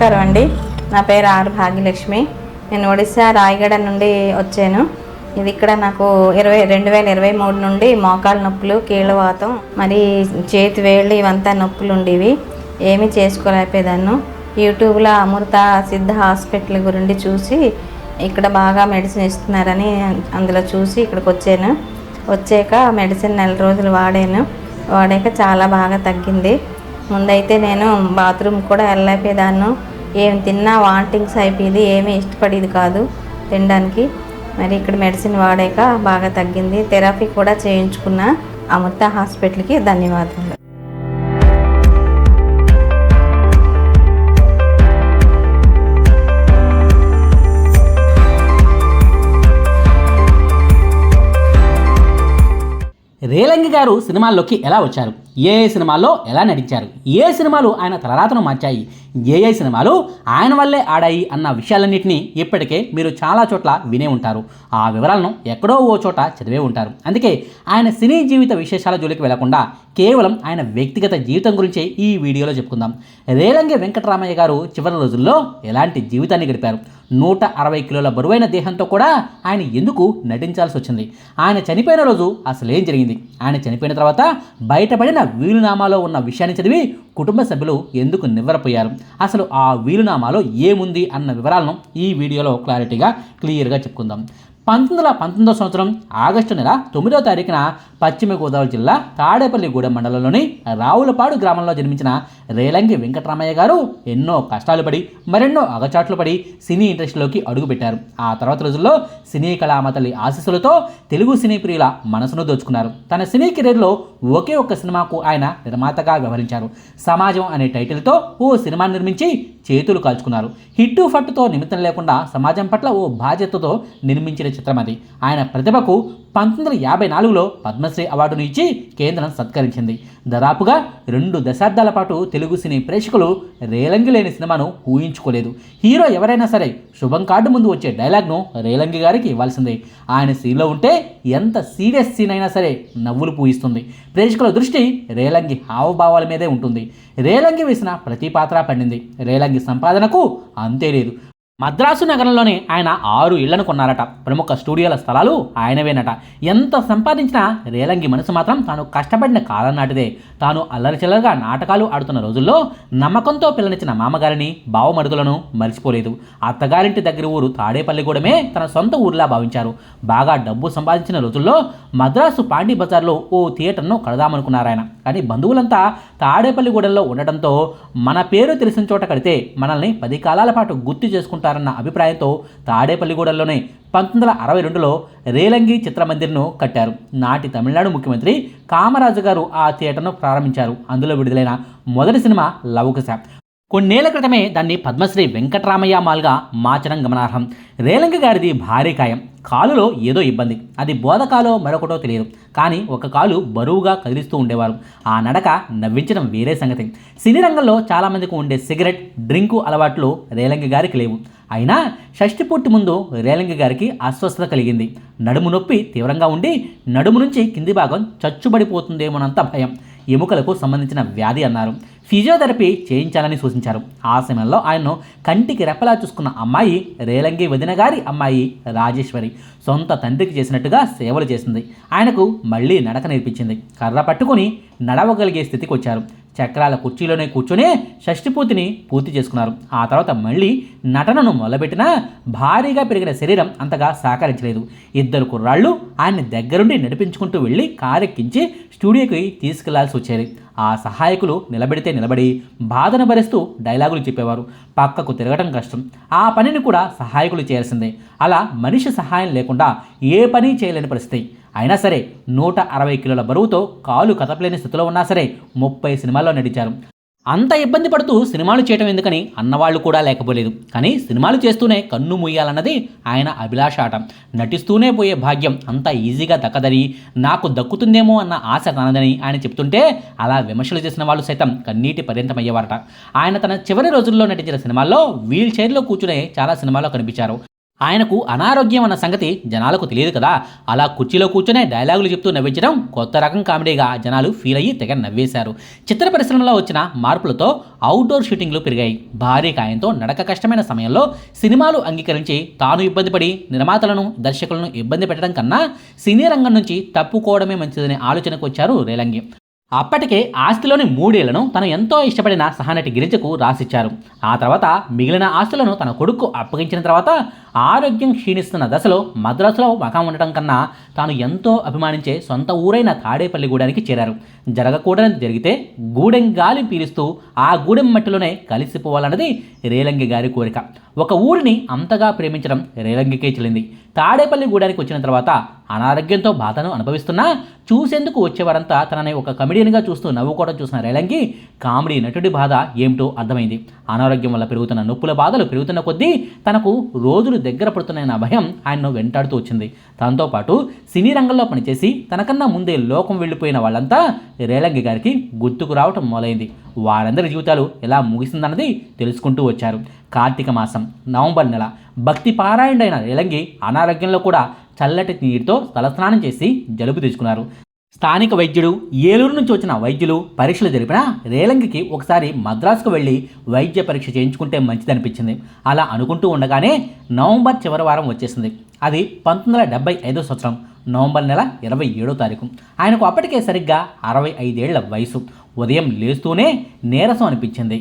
నమస్కారం అండి. నా పేరు ఆర్ భాగ్యలక్ష్మి. నేను ఒడిశా రాయగడ నుండి వచ్చాను. ఇది ఇక్కడ నాకు 2023 నుండి మోకాలు నొప్పులు, కీళ్ళవాతం, మరి చేతి వేళ్ళు ఇవంతా నొప్పులు ఉండేవి. ఏమీ చేసుకోలేకపోయేదాన్ని. యూట్యూబ్లో అమృత సిద్ధ హాస్పిటల్ గురించి చూసి ఇక్కడ బాగా మెడిసిన్ ఇస్తున్నారని అందులో చూసి ఇక్కడికి వచ్చాను. వచ్చాక మెడిసిన్ 4 రోజులు వాడాక చాలా బాగా తగ్గింది. ముందైతే నేను బాత్రూమ్ కూడా వెళ్ళలేకపోయేదాన్ని. ఏం తిన్నా వాంటింగ్స్ అయిపోయేది, ఏమీ ఇష్టపడేది కాదు తినడానికి. మరి ఇక్కడ మెడిసిన్ వాడాక బాగా తగ్గింది. థెరపీ కూడా చేయించుకున్న. అమృత హాస్పిటల్కి ధన్యవాదాలు. రేలంగి గారు సినిమాల్లోకి ఎలా వచ్చారు, ఏ సినిమాల్లో ఎలా నటించారు, ఏ సినిమాలు ఆయన తలరాతను మార్చాయి, ఏ సినిమాలు ఆయన వల్లే ఆడాయి అన్న విషయాలన్నింటినీ ఇప్పటికే మీరు చాలా చోట్ల వినే ఉంటారు. ఆ వివరాలను ఎక్కడో ఓ చోట చదివే ఉంటారు. అందుకే ఆయన సినీ జీవిత విశేషాల జోలికి వెళ్లకుండా కేవలం ఆయన వ్యక్తిగత జీవితం గురించే ఈ వీడియోలో చెప్పుకుందాం. రేలంగి వెంకటరామయ్య గారు చివరి రోజుల్లో ఎలాంటి జీవితాన్ని గడిపారు, 160 కిలోల బరువైన దేహంతో కూడా ఆయన ఎందుకు నటించాల్సి వచ్చింది, ఆయన చనిపోయిన రోజు అసలు ఏం జరిగింది, ఆయన చనిపోయిన తర్వాత బయటపడిన వీలునామాలో ఉన్న విషయాన్ని చదివి కుటుంబ సభ్యులు ఎందుకు నివ్వరపోయారు, అసలు ఆ వీలునామాలో ఏముంది అన్న వివరాలను ఈ వీడియోలో క్లియర్గా చెప్పుకుందాం. 1919 సంవత్సరం ఆగస్టు నెల 9వ తారీఖున పశ్చిమ గోదావరి జిల్లా తాడేపల్లిగూడెం మండలంలోని రావులపాడు గ్రామంలో జన్మించిన రేలంగి వెంకటరామయ్య గారు ఎన్నో కష్టాలు పడి మరెన్నో అగచాట్లు పడి సినీ ఇండస్ట్రీలోకి అడుగుపెట్టారు. ఆ తర్వాత రోజుల్లో సినీ కళామతల్లి ఆశీస్సులతో తెలుగు సినీ ప్రియుల మనసును దోచుకున్నారు. తన సినీ కెరీర్లో ఒకే ఒక్క సినిమాకు ఆయన నిర్మాతగా వ్యవహరించారు. సమాజం అనే టైటిల్తో ఓ సినిమా నిర్మించి చేతులు కాల్చుకున్నారు. హిట్టు ఫట్టుతో నిమిత్తం లేకుండా సమాజం పట్ల ఓ బాధ్యతతో నిర్మించిన చిత్రం అది. ఆయన ప్రతిభకు 1954లో పద్మశ్రీ అవార్డును ఇచ్చి కేంద్రం సత్కరించింది. దాదాపుగా 2 దశాబ్దాల పాటు తెలుగు సినీ ప్రేక్షకులు రేలంగి లేని సినిమాను ఊహించుకోలేదు. హీరో ఎవరైనా సరే శుభం కార్డు ముందు వచ్చే డైలాగ్ను రేలంగి గారికి ఇవ్వాల్సిందే. ఆయన సీన్లో ఉంటే ఎంత సీరియస్ సీన్ అయినా సరే నవ్వులు పూయిస్తుంది. ప్రేక్షకుల దృష్టి రేలంగి హావభావాల మీదే ఉంటుంది. రేలంగి వేసిన ప్రతి పాత్ర పండింది. రేలంగి సంపాదనకు అంతే లేదు. మద్రాసు నగరంలోనే ఆయన 6 ఇళ్లను కొన్నారట. ప్రముఖ స్టూడియోల స్థలాలు ఆయనవేనట. ఎంత సంపాదించినా రేలంగి మనసు మాత్రం తాను కష్టపడిన కాలం నాటిదే. తాను అల్లరిచిల్లరగా నాటకాలు ఆడుతున్న రోజుల్లో నమ్మకంతో పిల్లనిచ్చిన మామగారిని, బావమరుదులను మర్చిపోలేదు. అత్తగారింటి దగ్గర ఊరు తాడేపల్లిగూడమే తన సొంత ఊరిలా భావించారు. బాగా డబ్బు సంపాదించిన రోజుల్లో మద్రాసు పాండి బజార్లో ఓ థియేటర్ను కడదామనుకున్నారాయన. కానీ బంధువులంతా తాడేపల్లిగూడెంలో ఉండటంతో మన పేరు తెలిసిన చోట కడితే మనల్ని 10 కాలాల పాటు గుర్తు చేసుకుంటారన్న అభిప్రాయంతో తాడేపల్లిగూడెంలోనే 1962లో రేలంగి చిత్రమందిర్ను కట్టారు. నాటి తమిళనాడు ముఖ్యమంత్రి కామరాజు గారు ఆ థియేటర్ను ప్రారంభించారు. అందులో విడుదలైన మొదటి సినిమా లవకుశ. కొన్నేళ్ల క్రితమే దాన్ని పద్మశ్రీ వెంకటరామయ్య మాల్గా మార్చడం గమనార్హం. రేలంగి గారిది భారీ కాయం. కాలులో ఏదో ఇబ్బంది, అది బోధకాలో మరొకటో తెలియదు. కానీ ఒక కాలు బరువుగా కదిలిస్తూ ఉండేవారు. ఆ నడక నవ్వించడం వేరే సంగతి. సినీ రంగంలో చాలామందికి ఉండే సిగరెట్, డ్రింకు అలవాట్లు రేలంగి గారికి లేవు. అయినా షష్ఠి పూర్తి ముందు రేలంగి గారికి అస్వస్థత కలిగింది. నడుము నొప్పి తీవ్రంగా ఉండి నడుము నుంచి కింది భాగం చచ్చుబడిపోతుందేమోనంత భయం. ఎముకలకు సంబంధించిన వ్యాధి అన్నారు. ఫిజియోథెరపీ చేయించాలని సూచించారు. ఆ సమయంలో ఆయన్ను కంటికి రెప్పలా చూసుకున్న అమ్మాయి రేలంగి వదిన గారి అమ్మాయి రాజేశ్వరి. సొంత తండ్రికి చేసినట్టుగా సేవలు చేసింది. ఆయనకు మళ్ళీ నడక నేర్పించింది. కర్ర పట్టుకుని నడవగలిగే స్థితికి వచ్చారు. చక్రాల కుర్చీలోనే కూర్చొనే షష్ఠిపూర్తిని పూర్తి చేసుకున్నారు. ఆ తర్వాత మళ్ళీ నటనను మొదలుపెట్టినా భారీగా పెరిగిన శరీరం అంతగా సహకరించలేదు. 2 కుర్రాళ్ళు ఆయన్ని దగ్గరుండి నడిపించుకుంటూ వెళ్ళి కారెక్కించి స్టూడియోకి తీసుకెళ్లాల్సి వచ్చేది. ఆ సహాయకులు నిలబెడితే నిలబడి బాధను భరిస్తూ డైలాగులు చెప్పేవారు. పక్కకు తిరగటం కష్టం. ఆ పనిని కూడా సహాయకులు చేయాల్సిందే. అలా మనిషి సహాయం లేకుండా ఏ పని చేయలేని పరిస్థితి. అయినా సరే 160 కిలోల బరువుతో కాలు కదపలేని స్థితిలో ఉన్నా సరే 30 సినిమాల్లో నటించారు. అంత ఇబ్బంది పడుతూ సినిమాలు చేయటం ఎందుకని అన్నవాళ్ళు కూడా లేకపోలేదు. కానీ సినిమాలు చేస్తూనే కన్ను మూయాలన్నది ఆయన అభిలాష ఆట. నటిస్తూనే పోయే భాగ్యం అంత ఈజీగా దక్కదని, నాకు దక్కుతుందేమో అన్న ఆశ తనదని ఆయన చెప్తుంటే అలా విమర్శలు చేసిన వాళ్ళు సైతం కన్నీటి పర్యంతమయ్యేవారట. ఆయన తన చివరి రోజుల్లో నటించిన సినిమాల్లో వీల్ చైర్లో కూర్చునే చాలా సినిమాల్లో కనిపించారు. ఆయనకు అనారోగ్యం అన్న సంగతి జనాలకు తెలియదు కదా. అలా కుర్చీలో కూర్చొనే డైలాగులు చెప్తూ నవ్వించడం కొత్త రకం కామెడీగా జనాలు ఫీల్ అయ్యి తెగ నవ్వేశారు. చిత్ర పరిశ్రమలో వచ్చిన మార్పులతో అవుట్డోర్ షూటింగ్లు పెరిగాయి. భారీ కాయంతో నడక కష్టమైన సమయంలో సినిమాలు అంగీకరించి తాను ఇబ్బంది పడి నిర్మాతలను దర్శకులను ఇబ్బంది పెట్టడం కన్నా సినీ రంగం నుంచి తప్పుకోవడమే మంచిదనే ఆలోచనకు వచ్చారు రేలంగి. అప్పటికే ఆస్తిలోని 3 ఏళ్లను తను ఎంతో ఇష్టపడిన సహనటి గిరిజకు రాసిచ్చారు. ఆ తర్వాత మిగిలిన ఆస్తులను తన కొడుకు అప్పగించిన తర్వాత ఆరోగ్యం క్షీణిస్తున్న దశలో మద్రాసులో మకాం ఉండటం కన్నా తాను ఎంతో అభిమానించే సొంత ఊరైన తాడేపల్లిగూడానికి చేరారు. జరగకూడని జరిగితే గూడెం గాలి పీలుస్తూ ఆ గూడెం మట్టిలోనే కలిసిపోవాలన్నది రేలంగి గారి కోరిక. ఒక ఊరిని అంతగా ప్రేమించడం రేలంగికే చెల్లింది. తాడేపల్లిగూడానికి వచ్చిన తర్వాత అనారోగ్యంతో బాధను అనుభవిస్తున్నా చూసేందుకు వచ్చేవారంతా తనని ఒక కమెడియన్గా చూస్తూ నవ్వుకోవడం చూసిన రేలంగి కామెడీ నటుడి బాధ ఏమిటో అర్థమైంది. అనారోగ్యం వల్ల పెరుగుతున్న నొప్పుల బాధలు పెరుగుతున్న కొద్దీ తనకు రోజులు దగ్గర పడుతున్నాయన్న భయం ఆయన్ను వెంటాడుతూ వచ్చింది. దాంతో పాటు సినీ రంగంలో పనిచేసి తనకన్నా ముందే లోకం వెళ్ళిపోయిన వాళ్ళంతా రేలంగి గారికి గుర్తుకు రావటం మొదలైంది. వారందరి జీవితాలు ఎలా ముగిసిందన్నది తెలుసుకుంటూ వచ్చారు. కార్తీక మాసం నవంబర్ నెల భక్తి పారాయణుడైన రేలంగి అనారోగ్యంలో కూడా చల్లటి నీటితో తలస్నానం చేసి జలుబు తెచ్చుకున్నారు. స్థానిక వైద్యుడు ఏలూరు నుంచి వచ్చిన వైద్యులు పరీక్షలు జరిపినా రేలంగికి ఒకసారి మద్రాసుకు వెళ్ళి వైద్య పరీక్ష చేయించుకుంటే మంచిదనిపించింది. అలా అనుకుంటూ ఉండగానే నవంబర్ చివరి వారం వచ్చేసింది. అది 1975 సంవత్సరం నవంబర్ నెల 27వ తారీఖు. ఆయనకు అప్పటికే సరిగ్గా 65 ఏళ్ల వయసు. ఉదయం లేస్తూనే నీరసం అనిపించింది.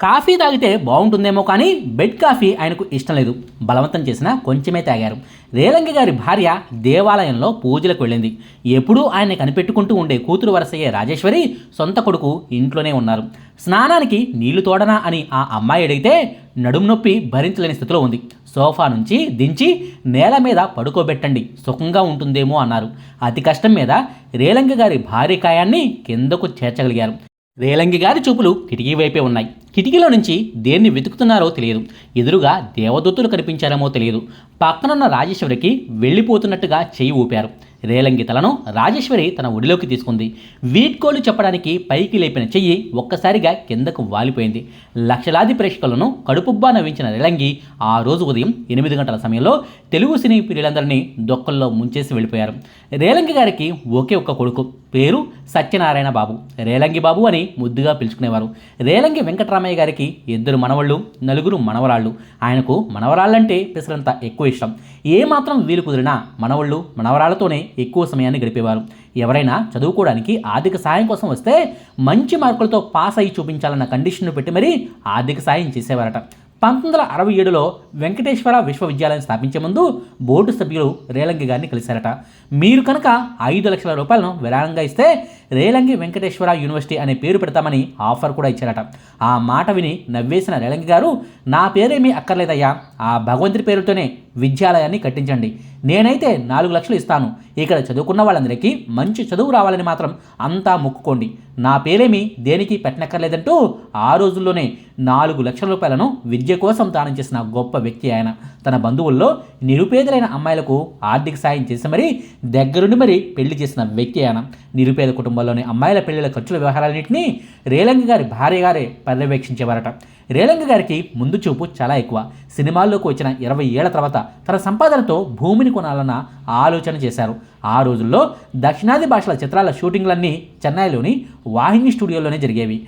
కాఫీ తాగితే బాగుంటుందేమో కానీ బెడ్ కాఫీ ఆయనకు ఇష్టం లేదు. బలవంతం చేసినా కొంచెమే తాగారు. రేలంగి గారి భార్య దేవాలయంలో పూజలకు వెళ్ళింది. ఎప్పుడూ ఆయన్ని కనిపెట్టుకుంటూ ఉండే కూతురు వరసయ్యే రాజేశ్వరి సొంత కొడుకు ఇంట్లోనే ఉన్నారు. స్నానానికి నీళ్లు తోడనా అని ఆ అమ్మాయి అడిగితే నడుము నొప్పి భరించలేని స్థితిలో ఉంది. సోఫా నుంచి దించి నేల మీద పడుకోబెట్టండి, సుఖంగా ఉంటుందేమో అన్నారు. అతి కష్టం మీద రేలంగి గారి భార్య కాయాన్ని కిందకు చేర్చగలిగారు. రేలంగి గారి చూపులు కిటికీ వైపే ఉన్నాయి. కిటికీలో నుంచి దేన్ని వెతుకుతున్నారో తెలియదు. ఎదురుగా దేవదూతులు కనిపించారేమో తెలియదు. పక్కనున్న రాజేశ్వరికి వెళ్ళిపోతున్నట్టుగా చెయ్యి ఊపారు. రేలంగి తలను రాజేశ్వరి తన ఒడిలోకి తీసుకుంది. వీడ్కోలు చెప్పడానికి పైకి లేపిన చెయ్యి ఒక్కసారిగా కిందకు వాలిపోయింది. లక్షలాది ప్రేక్షకులను కడుపుబ్బా నవ్వించిన రేలంగి ఆ రోజు ఉదయం 8 గంటల సమయంలో తెలుగు సినీ ప్రియులందరినీ దొక్కల్లో ముంచేసి వెళ్ళిపోయారు. రేలంగి గారికి ఒకే ఒక్క కొడుకు, పేరు సత్యనారాయణ బాబు. రేలంగి బాబు అని ముద్దుగా పిలుచుకునేవారు. రేలంగి వెంకటరామయ్య గారికి 2 మనవళ్ళు, 4 మనవరాళ్ళు. ఆయనకు మనవరాళ్ళంటే పిసరంత ఎక్కువ ఇష్టం. ఏమాత్రం వీలు కుదిరినా మనవళ్ళు మనవరాళ్లతోనే ఎక్కువ సమయాన్ని గడిపేవారు. ఎవరైనా చదువుకోవడానికి ఆర్థిక సాయం కోసం వస్తే మంచి మార్కులతో పాస్ అయ్యి చూపించాలన్న కండిషన్ను పెట్టి మరీ ఆర్థిక సాయం చేసేవారట. 1967లో వెంకటేశ్వర విశ్వవిద్యాలయం స్థాపించే ముందు బోర్డు సభ్యులు రేలంగి గారిని కలిశారట. మీరు కనుక 5 లక్షల రూపాయలను విరాళంగా ఇస్తే రేలంగి వెంకటేశ్వర యూనివర్సిటీ అనే పేరు పెడతామని ఆఫర్ కూడా ఇచ్చారట. ఆ మాట విని నవ్వేసిన రేలంగి గారు, నా పేరేమీ అక్కర్లేదయ్యా, ఆ భగవంతుడి పేరుతోనే విద్యాలయాన్ని కట్టించండి. నేనైతే 4 లక్షలు ఇస్తాను. ఇక్కడ చదువుకున్న వాళ్ళందరికీ మంచి చదువు రావాలని మాత్రం అంతా మొక్కుకోండి. నా పేరేమీ దేనికి పెట్టనక్కర్లేదంటూ ఆ రోజుల్లోనే 4 లక్షల రూపాయలను విద్య కోసం దానం చేసిన గొప్ప వ్యక్తి ఆయన. తన బంధువుల్లో నిరుపేదలైన అమ్మాయిలకు ఆర్థిక సాయం చేసి మరీ దగ్గరుండి మరీ పెళ్లి చేసిన వ్యక్తి ఆయన. నిరుపేద కుటుంబాల్లోని అమ్మాయిల పెళ్లిల ఖర్చుల వ్యవహారాలన్నింటినీ రేలంగి గారి భార్య గారే పర్యవేక్షించేవారట. రేలంగి గారికి ముందు చూపు చాలా ఎక్కువ. సినిమాల్లోకి వచ్చిన 20 ఏళ్ల తర్వాత తన సంపాదనతో భూమిని కొనాలన్న ఆలోచన చేశారు. ఆ రోజుల్లో దక్షిణాది భాషల చిత్రాల షూటింగ్లన్నీ చెన్నైలోని వాహిని స్టూడియోలోనే జరిగేవి.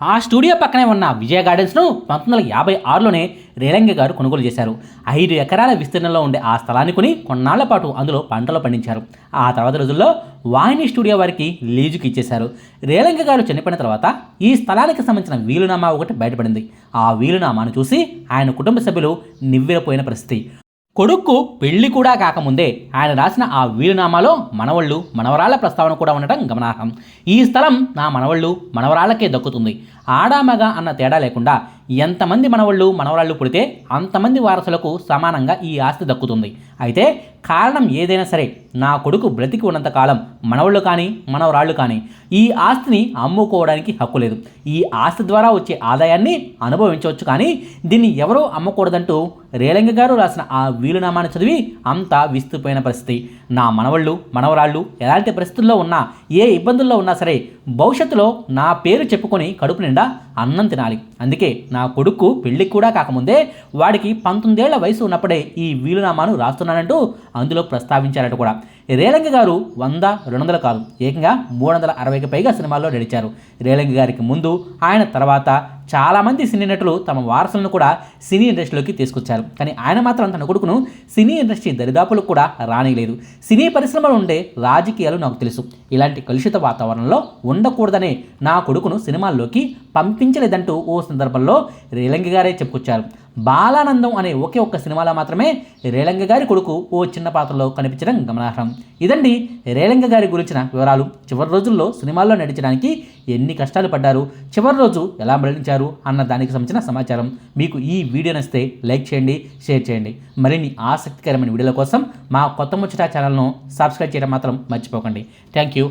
ఆ స్టూడియో పక్కనే ఉన్న విజయ గార్డెన్స్ను 1956లోనే రేలంగి గారు కొనుగోలు చేశారు. 5 ఎకరాల విస్తీర్ణంలో ఉండే ఆ స్థలాన్ని కొని కొన్నాళ్ల పాటు అందులో పంటలు పండించారు. ఆ తర్వాత రోజుల్లో వాహిని స్టూడియో వారికి లీజుకి ఇచ్చేశారు. రేలంగి గారు చనిపోయిన తర్వాత ఈ స్థలానికి సంబంధించిన వీలునామా ఒకటి బయటపడింది. ఆ వీలునామాను చూసి ఆయన కుటుంబ సభ్యులు నివ్వెరపోయిన పరిస్థితి. కొడుక్కు పెళ్లి కూడా కాకముందే ఆయన రాసిన ఆ వీలునామాలో మనవళ్ళు మనవరాళ్ల ప్రస్తావన కూడా ఉండటం గమనార్హం. ఈ స్థలం నా మనవళ్ళు మనవరాళ్లకే దక్కుతుంది. ఆడామగ అన్న తేడా లేకుండా ఎంతమంది మనవళ్ళు మనవరాళ్ళు పుడితే అంతమంది వారసులకు సమానంగా ఈ ఆస్తి దక్కుతుంది. అయితే కారణం ఏదైనా సరే నా కొడుకు బ్రతికి ఉన్నంతకాలం మనవళ్ళు కానీ మనవరాళ్ళు కానీ ఈ ఆస్తిని అమ్ముకోవడానికి హక్కు లేదు. ఈ ఆస్తి ద్వారా వచ్చే ఆదాయాన్ని అనుభవించవచ్చు, కానీ దీన్ని ఎవరూ అమ్మకూడదంటూ రేలంగి గారు రాసిన ఆ వీలునామాను చదివి అంతా విస్తుపోయిన పరిస్థితి. నా మనవళ్ళు మనవరాళ్ళు ఎలాంటి పరిస్థితుల్లో ఉన్నా, ఏ ఇబ్బందుల్లో ఉన్నా సరే భవిష్యత్తులో నా పేరు చెప్పుకొని కడుపు నిండా అన్నం తినాలి. అందుకే నా కొడుకు పెళ్లికి కూడా కాకముందే వాడికి 19 ఏళ్ల వయసు ఉన్నప్పుడే ఈ వీలునామాను రాస్తున్నానంటూ అందులో ప్రస్తావించారట కూడా. రేలంగి గారు 100, 200 కాదు, ఏకంగా 360కి పైగా సినిమాల్లో నడిచారు. రేలంగి గారికి ముందు, ఆయన తర్వాత చాలామంది సినీ నటులు తమ వారసులను కూడా సినీ ఇండస్ట్రీలోకి తీసుకొచ్చారు. కానీ ఆయన మాత్రం తన కొడుకును సినీ ఇండస్ట్రీ దరిదాపులకు కూడా రానిలేదు. సినీ పరిశ్రమలో ఉండే రాజకీయాలు నాకు తెలుసు, ఇలాంటి కలుషిత వాతావరణంలో ఉండకూడదనే నా కొడుకును సినిమాల్లోకి పంపించలేదంటూ ఓ సందర్భంలో రేలంగి గారే చెప్పుకొచ్చారు. బాలానందం అనే ఒకే ఒక్క సినిమాలో మాత్రమే రేలంగి గారి కొడుకు ఓ చిన్న పాత్రలో కనిపించడం గమనార్హం. ఇదండి రేలంగి గారి గురించిన వివరాలు. చివరి రోజుల్లో సినిమాల్లో నటించడానికి ఎన్ని కష్టాలు పడ్డారు, చివరి రోజు ఎలా మరణించారు అన్న దానికి సంబంధించిన సమాచారం. మీకు ఈ వీడియో నచ్చితే లైక్ చేయండి, షేర్ చేయండి. మరిన్ని ఆసక్తికరమైన వీడియోల కోసం మా కొత్త ముచ్చట ఛానల్ను సబ్స్క్రైబ్ చేయడం మాత్రం మర్చిపోకండి. Thank you.